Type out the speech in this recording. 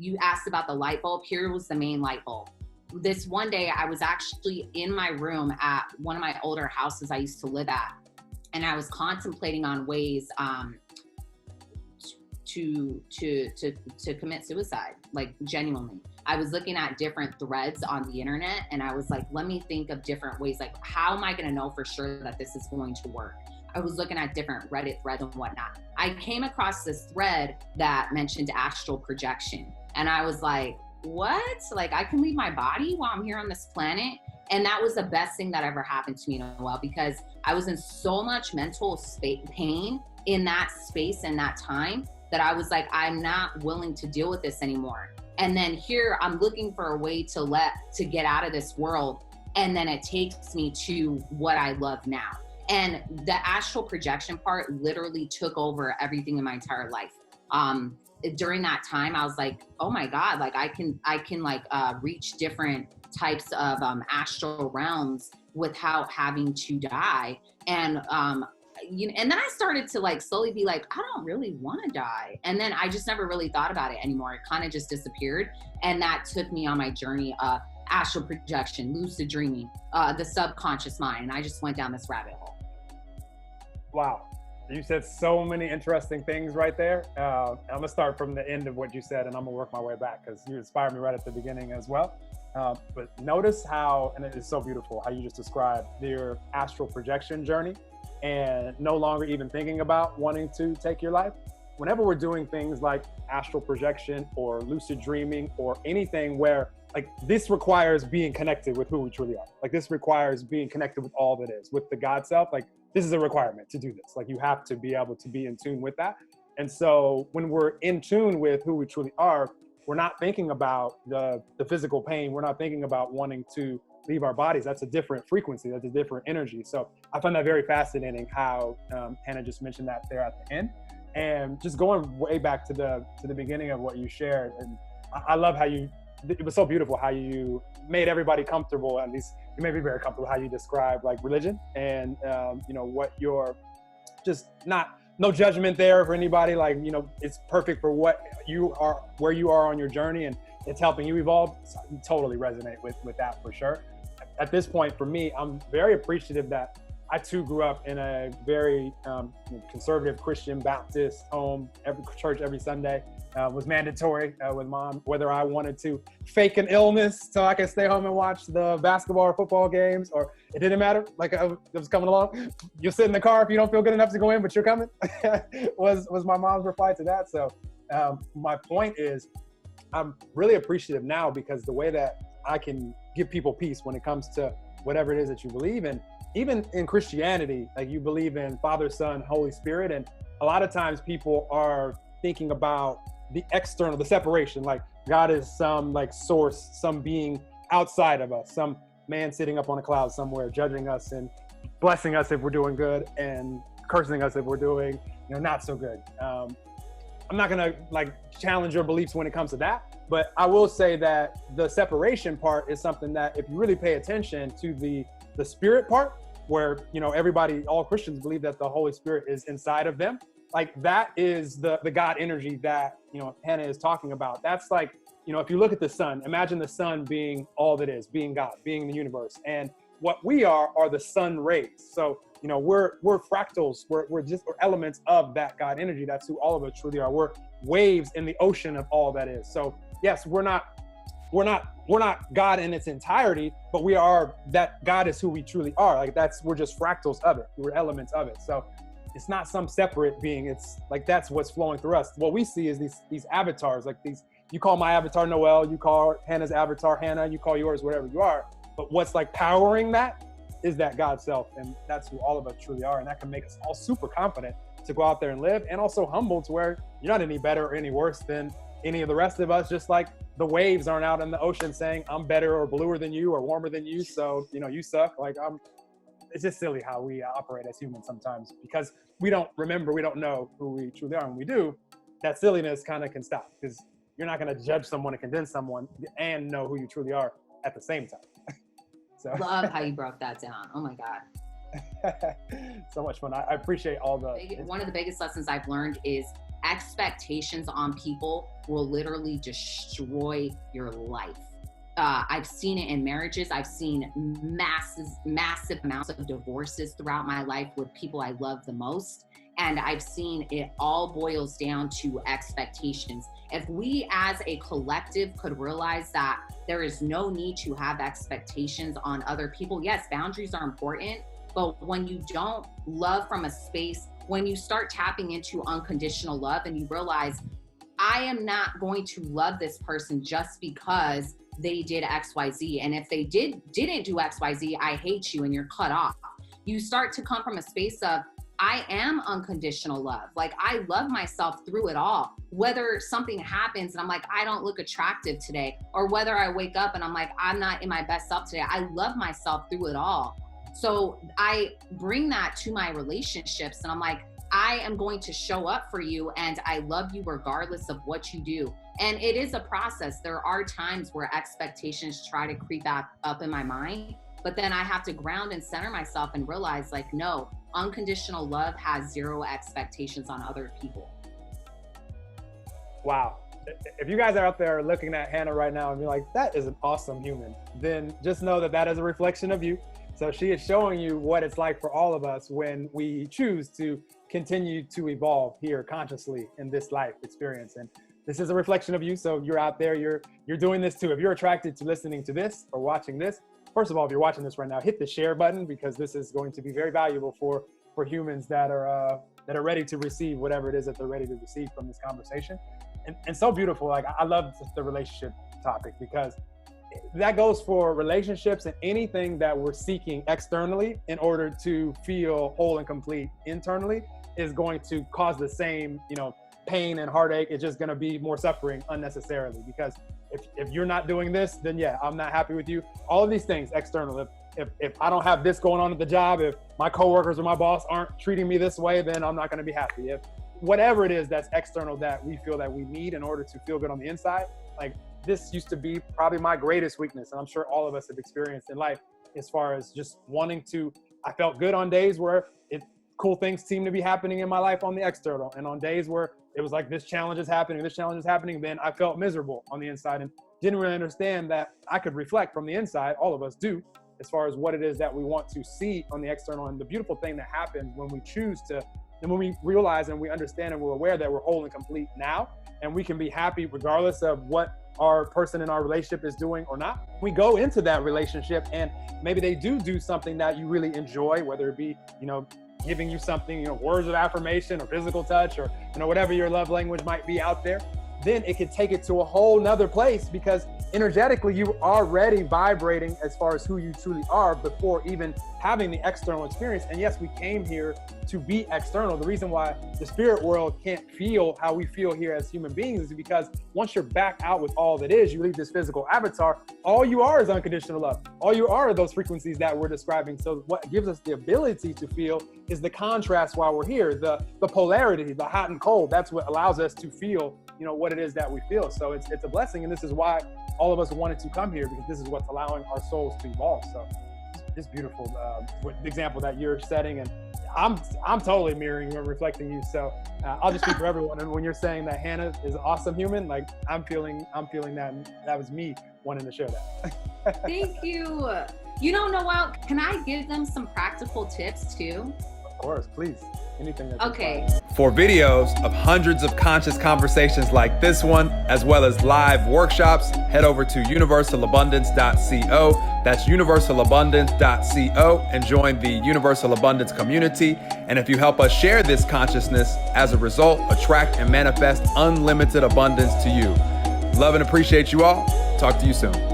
you asked about the light bulb. Here was the main light bulb. This one day I was actually in my room at one of my older houses I used to live at. And I was contemplating on ways to commit suicide, like genuinely. I was looking at different threads on the internet and I was like, let me think of different ways. Like, how am I going to know for sure that this is going to work? I was looking at different Reddit threads and whatnot. I came across this thread that mentioned astral projection. And I was like, what? Like, I can leave my body while I'm here on this planet? And that was the best thing that ever happened to me in a while, because I was in so much mental pain in that space and that time that I was like, I'm not willing to deal with this anymore. And then here I'm looking for a way to get out of this world. And then it takes me to what I love now. And the astral projection part literally took over everything in my entire life. During that time, I was like, oh my God, like I can reach different types of astral realms without having to die. And and then I started to like slowly be like, I don't really want to die. And then I just never really thought about it anymore. It kind of just disappeared. And that took me on my journey of astral projection, lucid dreaming, the subconscious mind. And I just went down this rabbit hole. Wow. You said so many interesting things right there. I'm gonna start from the end of what you said and I'm gonna work my way back because you inspired me right at the beginning as well. But notice how, and it is so beautiful, how you just described your astral projection journey and no longer even thinking about wanting to take your life. Whenever we're doing things like astral projection or lucid dreaming or anything where like this requires being connected with who we truly are. Like this requires being connected with all that is, with the God self. Like this is a requirement to do this. Like you have to be able to be in tune with that. And so when we're in tune with who we truly are, we're not thinking about the physical pain. We're not thinking about wanting to leave our bodies. That's a different frequency. That's a different energy. So I find that very fascinating how Hannah just mentioned that there at the end. And just going way back to the beginning of what you shared. And I love how it was so beautiful how you made everybody comfortable. At least you made me very comfortable how you describe like religion and what you're just no judgment there for anybody. Like, it's perfect for what you are, where you are on your journey, and it's helping you evolve. So I totally resonate with that for sure. At this point for me, I'm very appreciative that I too grew up in a very conservative Christian Baptist home. Every church every Sunday was mandatory with mom, whether I wanted to fake an illness so I could stay home and watch the basketball or football games, or it didn't matter. Like it was coming along. You'll sit in the car if you don't feel good enough to go in, but you're coming. was my mom's reply to that. So my point is, I'm really appreciative now because the way that I can give people peace when it comes to whatever it is that you believe in. Even in Christianity, like you believe in Father, Son, Holy Spirit. And a lot of times people are thinking about the external, the separation, like God is some like source, some being outside of us, some man sitting up on a cloud somewhere, judging us and blessing us if we're doing good and cursing us if we're doing, not so good. I'm not gonna like challenge your beliefs when it comes to that, but I will say that the separation part is something that if you really pay attention to the spirit part, where all Christians believe that the Holy Spirit is inside of them, like that is the God energy that Hannah is talking about. That's like if you look at the sun, imagine the sun being all that is, being God, being the universe, and what we are the sun rays. So we're fractals, we're elements of that God energy. That's who all of us truly are. We're waves in the ocean of all that is. So yes, we're not God in its entirety, but we are that. God is who we truly are. Like we're just fractals of it. We're elements of it. So it's not some separate being. It's like that's what's flowing through us. What we see is these avatars, like these. You call my avatar Noel, you call Hannah's avatar Hannah, you call yours whatever you are. But what's like powering that is that God self, and that's who all of us truly are. And that can make us all super confident to go out there and live, and also humble to where you're not any better or any worse than any of the rest of us. Just like the waves aren't out in the ocean saying I'm better or bluer than you or warmer than you, so you suck. Like it's just silly how we operate as humans sometimes because we don't know who we truly are. And when we do, that silliness kind of can stop because you're not going to judge someone and condemn someone and know who you truly are at the same time. So love how you broke that down. Oh my God. So much fun. I appreciate all the. One of the biggest lessons I've learned is expectations on people will literally destroy your life. I've seen it in marriages. I've seen massive amounts of divorces throughout my life with people I love the most. And I've seen it all boils down to expectations. If we as a collective could realize that there is no need to have expectations on other people, yes, boundaries are important, but when you don't love from a space, when you start tapping into unconditional love and you realize, I am not going to love this person just because they did XYZ. And if they didn't do XYZ, I hate you and you're cut off. You start to come from a space of, I am unconditional love. Like, I love myself through it all. Whether something happens and I'm like, I don't look attractive today, or whether I wake up and I'm like, I'm not in my best self today, I love myself through it all. So I bring that to my relationships and I'm like, I am going to show up for you and I love you regardless of what you do. And it is a process. There are times where expectations try to creep up in my mind, but then I have to ground and center myself and realize, like, no, unconditional love has zero expectations on other people. Wow. If you guys are out there looking at Hannah right now and you're like, that is an awesome human, then just know that that is a reflection of you. So she is showing you what it's like for all of us when we choose to continue to evolve here consciously in this life experience. And this is a reflection of you. So you're out there, you're doing this too. If you're attracted to listening to this or watching this, first of all, if you're watching this right now, hit the share button, because this is going to be very valuable for humans that are ready to receive whatever it is that they're ready to receive from this conversation. And so beautiful. Like, I love the relationship topic, because that goes for relationships and anything that we're seeking externally in order to feel whole and complete internally is going to cause the same, pain and heartache. It's just going to be more suffering unnecessarily, because if you're not doing this, then yeah, I'm not happy with you. All of these things external. If I don't have this going on at the job, if my coworkers or my boss aren't treating me this way, then I'm not going to be happy. If whatever it is that's external that we feel that we need in order to feel good on the inside, like, this used to be probably my greatest weakness. And I'm sure all of us have experienced in life, as far as just wanting to, I felt good on days where cool things seemed to be happening in my life on the external. And on days where it was like, this challenge is happening, then I felt miserable on the inside and didn't really understand that I could reflect from the inside, all of us do, as far as what it is that we want to see on the external. And the beautiful thing that happens when we choose to, and when we realize and we understand and we're aware that we're whole and complete now, and we can be happy regardless of what our person in our relationship is doing or not. We go into that relationship and maybe they do something that you really enjoy, whether it be, giving you something, words of affirmation or physical touch or, whatever your love language might be out there. Then it could take it to a whole nother place, because energetically you are already vibrating as far as who you truly are before even having the external experience. And yes, we came here to be external. The reason why the spirit world can't feel how we feel here as human beings is because once you're back out with all that is, you leave this physical avatar, all you are is unconditional love. All you are those frequencies that we're describing. So what gives us the ability to feel is the contrast while we're here, the polarity, the hot and cold. That's what allows us to feel, what it is that we feel. So it's a blessing. And this is why all of us wanted to come here, because this is what's allowing our souls to evolve. So it's beautiful, the example that you're setting, and I'm totally mirroring and reflecting you. So I'll just speak for everyone. And when you're saying that Hannah is an awesome human, like, I'm feeling that, and that was me wanting to share that. Thank you. Noelle, can I give them some practical tips too? Of course, please. Anything that's okay. For videos of hundreds of conscious conversations like this one, as well as live workshops, head over to universalabundance.co. That's universalabundance.co, and join the Universal Abundance community. And if you help us share this consciousness, as a result, attract and manifest unlimited abundance to you. Love and appreciate you all. Talk to you soon.